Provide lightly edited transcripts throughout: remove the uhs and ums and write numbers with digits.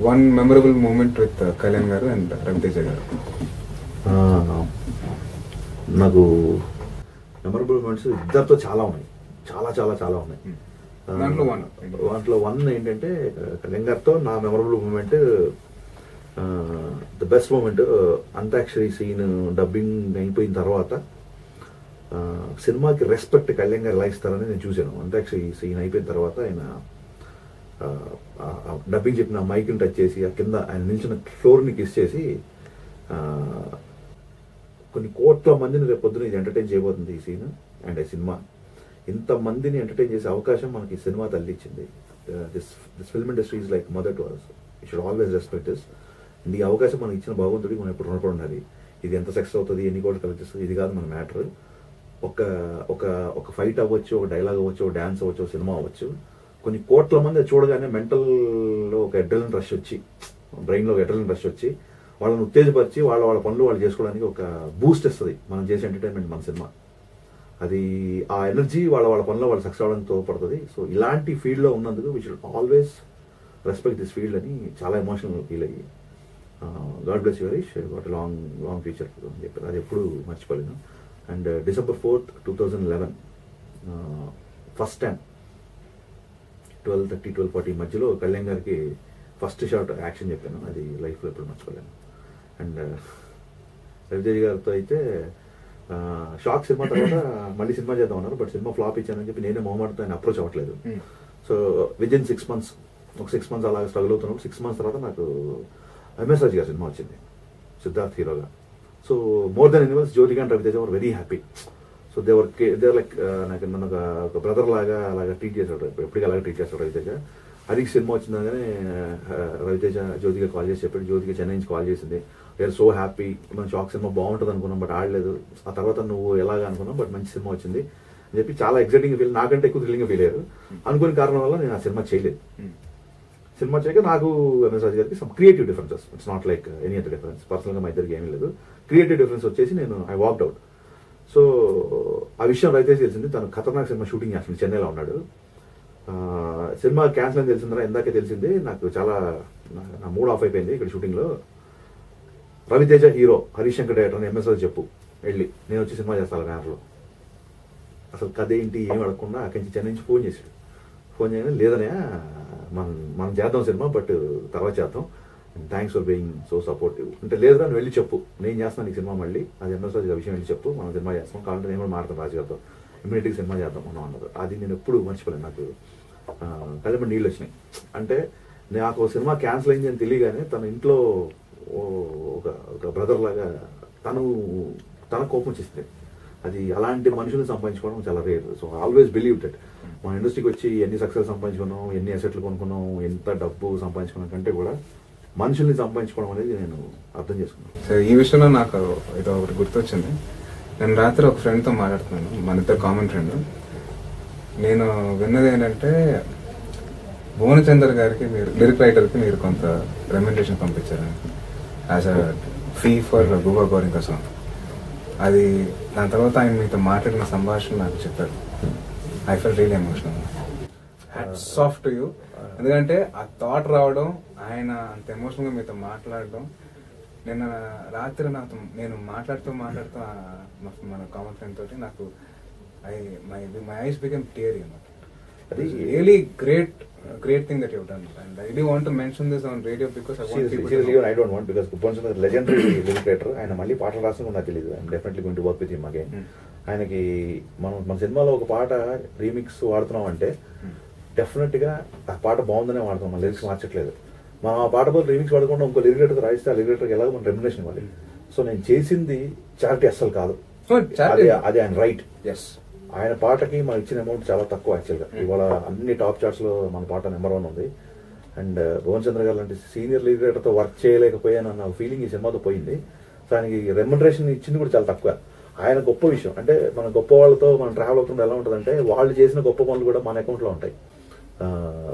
One memorable moment with Kalyan garu and Raviteja గారు. నాకు memorable moments ఇద్దరితో చాలా ఉన్నాయి, చాలా చాలా చాలా ఉన్నాయి. దాంట్లో వన్ ఏంటంటే కళ్యాణ్ గారితో నా memorable moment, the best moment antakshari scene dubbing అయిపోయిన తర్వాత సినిమాకి రెస్పెక్ట్ కళ్యాణ్ గారు ఎలా ఇస్తారని నేను చూశాను. అంతాక్షరి సీన్ అయిపోయిన తర్వాత ఆయన డబ్బింగ్ చెప్పిన మైక్ని టచ్ చేసి ఆ కింద ఆయన నిల్చిన ఫ్లోర్ని కిస్ చేసి, కొన్ని కోట్ల మందిని రేపు పొద్దున ఇది ఎంటర్టైన్ చేయబోతుంది ఈ సీన్ అండ్ ఈ సినిమా. ఇంతమందిని ఎంటర్టైన్ చేసే అవకాశం మనకి ఈ సినిమా తల్లి ఇచ్చింది. This film industry is like mother to us. You should always respect this. ఈ అవకాశం మనకి ఇచ్చిన భగవంతుడికి మనం ఎప్పుడు రుణపడి ఉండాలి. ఇది ఎంత సక్సెస్ అవుతుంది, ఎన్ని కోట్లు కలెక్ట్ చేస్తుంది, ఇది కాదు మన మ్యాటర్. ఒక ఒక ఒక ఫైట్ అవ్వచ్చు, ఒక డైలాగ్ అవ్వచ్చు, ఒక డ్యాన్స్ అవ్వచ్చు, ఒక సినిమా అవ్వచ్చు, కొన్ని కోట్ల మంది చూడగానే మెంటల్లో ఒక అడ్రినలిన్ రష్ వచ్చి, బ్రెయిన్లో ఒక అడ్రినలిన్ రష్ వచ్చి వాళ్ళని ఉత్తేజపరిచి వాళ్ళ పనులు వాళ్ళు చేసుకోవడానికి ఒక బూస్ట్ ఇస్తుంది మనం చేసే ఎంటర్టైన్మెంట్ మన సినిమా. అది ఆ ఎనర్జీ వాళ్ళ పనిలో వాళ్ళు సక్సెస్ అవ్వడానికి తోడ్పడుతుంది. సో ఇలాంటి ఫీల్డ్లో ఉన్నందుకు we should always respect this field అని చాలా ఎమోషనల్ ఫీల్ అయ్యి, God bless you Harish, got long future అని చెప్పారు. అది ఎప్పుడు మర్చిపోలేను. And December 4th, 2011 first time 12:30, 12:40 మధ్యలో కళ్యాణ్ గారికి ఫస్ట్ షాట్ యాక్షన్ చెప్పాను. అది లైఫ్లో ఎప్పుడు మర్చిపోలేను. అండ్ రవితేజ గారితో అయితే షాక్ సినిమా తర్వాత మళ్ళీ సినిమా చేద్దాం అన్నారు, బట్ సినిమా ఫ్లాప్ ఇచ్చానని చెప్పి నేనే మొహమాటంతో ఆయన అప్రోచ్ అవ్వట్లేదు. సో విదిన్ 6 months, ఒక 6 months అలాగే స్ట్రగుల్ అవుతున్నాం. 6 months తర్వాత నాకు ఎంఎస్ రాజు గారి సినిమా వచ్చింది సిద్ధార్థ్ హీరోగా. So more than anyone's Jyothika and Raviteja were very happy. So they were like నాకు నన్ను ఒక బ్రదర్ లాగా అలాగా ట్రీట్ చేశాడు, ఎప్పటికీ అలాగే ట్రీట్ చేస్తాడు రవితేజ. అది సినిమా వచ్చిందనే రవితేజ జ్యోతిక కాల్ చేసి చెప్పాడు. జ్యోతిక చెన్నై నుంచి కాల్ చేసింది. వీఆర్ సో హ్యాపీ, మన షాక్ సినిమా బాగుంటుంది అనుకున్నాం, బట్ ఆడలేదు. ఆ తర్వాత నువ్వు ఎలాగా అనుకున్నాం, బట్ మంచి సినిమా వచ్చింది అని చెప్పి చాలా ఎక్సైటింగ్ ఫీల్, నాకంటే ఎక్కువ థ్రిల్లింగ్ ఫీల్ అయ్యారు. అనుకునే కారణం వల్ల నేను ఆ సినిమా చేయలేదు. సినిమా చేయక నాకు ఎంఎస్ రాజు గారికి some creative differences, it's not like any other difference. పర్సనల్గా మా ఇద్దరికి ఏమీ లేదు, క్రియేటివ్ డిఫరెన్స్ వచ్చేసి నేను ఐ వాక్డ్ అవుట్. సో ఆ విషయం రవితేజ తెలిసింది. తను ఖతర్నాక్ సినిమా షూటింగ్ చేస్తుంది, చెన్నైలో ఉన్నాడు. సినిమా క్యాన్సిల్ అని తెలిసిందా ఇందాకే తెలిసింది. నాకు చాలా నా మూడ్ ఆఫ్ అయిపోయింది ఇక్కడ షూటింగ్లో. రవితేజ హీరో, హరీష్ శంకర్ డైరెక్టర్ అని ఎంఎస్ రాజు చెప్పు, వెళ్ళి నేను వచ్చి సినిమా చేస్తాను బ్యానర్లో. అసలు కథ ఏంటి ఏం అడగకుండా అక్కడి నుంచి చెన్నై నుంచి ఫోన్ చేశాడు. ఫోన్ చేయగానే లేదనే మనం చేద్దాం సినిమా, బట్ తర్వాత చేద్దాం, thanks for being so supportive అంటే, లేదురా నువ్వు వెళ్ళి చెప్పు, నేను చేస్తాను నీకు సినిమా, మళ్ళీ అది ఎంఎస్ రాజు విషయం వెళ్ళి చెప్పు, మనం సినిమా చేస్తాం, కావాలంటే నేను కూడా మాట్లాడతాను రాజు గారితో, ఇమీడియట్గా సినిమా చేద్దాం మనం అన్నారు. అది నేను ఎప్పుడు మర్చిపోలేను. నాకు కళ్ళ నీళ్ళు వచ్చినాయి. అంటే నాకు సినిమా క్యాన్సిల్ అయింది అని తెలియగానే తన ఇంట్లో ఒక బ్రదర్ లాగా తన కోపం చేస్తే, అది అలాంటి మనుషులను సంపాదించుకోవడం చాలా rare. So always believe that మన ఇండస్ట్రీకి వచ్చి ఎన్ని సక్సెస్ సంపాదించుకున్నాం, ఎన్ని అసెట్లు కొనుక్కున్నాం, ఎంత డబ్బు సంపాదించుకున్నాం కంటే కూడా మనుషుల్ని సంపాదించుకోవడం అనేది నేను అర్థం చేసుకున్నాను. సరే, ఈ విషయంలో నాకు ఇది ఒకటి గుర్తొచ్చింది. నేను రాత్రి ఒక ఫ్రెండ్తో మాట్లాడుతున్నాను, మన ఇద్దరు కామన్ ఫ్రెండ్. నేను విన్నది ఏంటంటే భువనచందర్ గారికి మీరు లిరిక్ రైటర్కి మీరు కొంత రెమ్యునరేషన్ పంపించారని, as a fee for Gooba Gorinka song. అది దాని తర్వాత ఆయన మీతో మాట్లాడిన సంభాషణ నాకు చెప్పారు. I fell real emotional. Hats off to you. ఎందుకంటే ఆ థాట్ రావడం, ఆయన అంత ఎమోషనల్గా మీతో మాట్లాడడం, నిన్న రాత్రి నేను మాట్లాడుతూ మన కామన్ ఫ్రెండ్ తోటి నాకు మై ఐస్ బికమ్ టియరీ అన్నమాట. అది really great thing that you've done, and I do want to mention this on radio because I want people to know. I don't want, because Bhuvanchandra is a legendary lyric writer. ఆయన మళ్ళీ పాటలు రాసిన నాకు తెలియదు. I'm definitely going to work with him again. ఆయనకి మన సినిమాలో ఒక పాట రీమిక్స్ వాడుతున్నాం అంటే డెఫినెట్గా ఆ పాట బాగుందనే వాడుతాం, మన లిరిక్స్ మార్చట్లేదు. మనం ఆ పాట బదులు రీమిక్స్ వాడకుండా ఇంకో లిరిక్ రైటర్ రాయిస్తే ఆ లిరిక్ రైటర్కి ఎలాగో మనం రెమ్యునరేషన్ ఇవ్వాలి. సో నేను చేసింది చారిటీ అస్సలు కాదు, అది ఆయన రైట్. ఆయన పాటకి మనం ఇచ్చిన అమౌంట్ చాలా తక్కువ యాక్చువల్గా. ఇవాళ అన్ని టాప్ చార్ట్స్లో మన పాట నెంబర్ 1 ఉంది. అండ్ భువన్ చంద్ర గారు లాంటి సీనియర్ లీడర్తో వర్క్ చేయలేకపోయాను అన్న ఫీలింగ్ ఈ సినిమాతో పోయింది. సో ఆయనకి రెమ్యునరేషన్ ఇచ్చింది కూడా చాలా తక్కువ. ఆయన గొప్ప విషయం అంటే, మన గొప్ప వాళ్ళతో మనం ట్రావెల్ అవుతుంటే ఎలా ఉంటుందంటే, వాళ్ళు చేసిన గొప్ప పనులు కూడా మన అకౌంట్లో ఉంటాయి.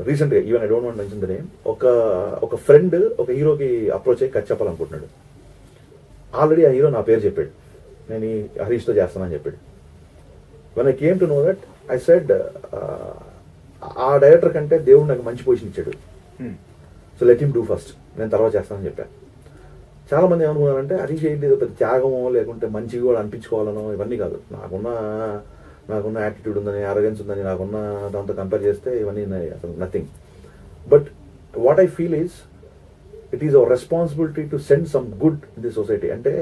రీసెంట్గా even I don't want mention the name, ఒక ఫ్రెండ్ ఒక హీరోకి అప్రోచ్ అయ్యి కథ చెప్పాలనుకుంటున్నాడు. ఆల్రెడీ ఆ హీరో నా పేరు చెప్పాడు, నేను ఈ హరీష్తో చేస్తానని చెప్పాడు. when I came to know that, I said, ఆ డైరెక్టర్ కంటే దేవుడు నాకు మంచి పొజిషన్ ఇచ్చాడు. So let him do first, నేను తర్వాత చేస్తానని చెప్పాను. చాలా మంది ఏమనుకున్నారంటే అది చేయండి పెద్ద త్యాగమో లేకుంటే మంచిగా కూడా అనిపించుకోవాలనో, ఇవన్నీ కాదు. నాకున్న యాటిట్యూడ్ ఉందని, అరగెన్స్ ఉందని, నాకున్న దాంతో కంపేర్ చేస్తే ఇవన్నీ అసలు nothing. But what I feel is it is our responsibility to send some good in the society. అంటే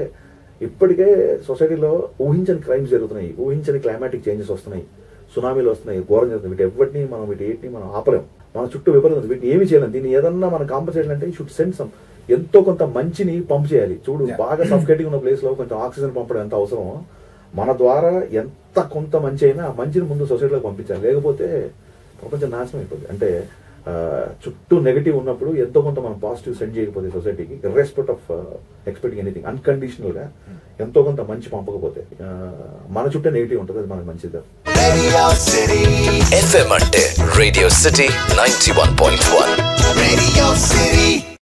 ఇప్పటికే సొసైటీలో ఊహించని క్రైమ్స్ జరుగుతున్నాయి, ఊహించని క్లైమాటిక్ చేంజెస్ వస్తున్నాయి, సునామీలు వస్తున్నాయి, ఘోరం జరుగుతుంది. వీటిని మనం ఆపలేం. మన చుట్టూ విపరీతం ఉంది, వీటిని ఏమి చేయలేం. దీన్ని ఏదన్నా మనం కాంపన్సేషన్ అంటే షుడ్ సెండ్ సమ్, ఎంతో కొంత మంచిని పంప్ చేయాలి. చూడు, బాగా సఫికేటింగ్ ఉన్న ప్లేస్ లో కొంచెం ఆక్సిజన్ పంపడం ఎంత అవసరమో, మన ద్వారా ఎంత కొంత మంచి అయినా ఆ మంచిని ముందు సొసైటీలోకి పంపించాలి. లేకపోతే ప్రపంచం నాశనం అయిపోతుంది. అంటే చుట్టూ నెగిటివ్ ఉన్నప్పుడు ఎంతో కొంత మనం పాజిటివ్ సెండ్ చేయకపోతే సొసైటీకి, ఇర్రెస్పెక్ట్ ఆఫ్ ఎక్స్పెక్టింగ్ ఎనీథింగ్, అన్కండిషనల్ గా ఎంతో కొంత మంచి పంపకపోతే మన చుట్టూ నెగిటివ్ ఉంటుంది, అది మనకు మంచిది. రేడియో సిటీ FM అంటే రేడియో సిటీ 91.1 రేడియో సిటీ.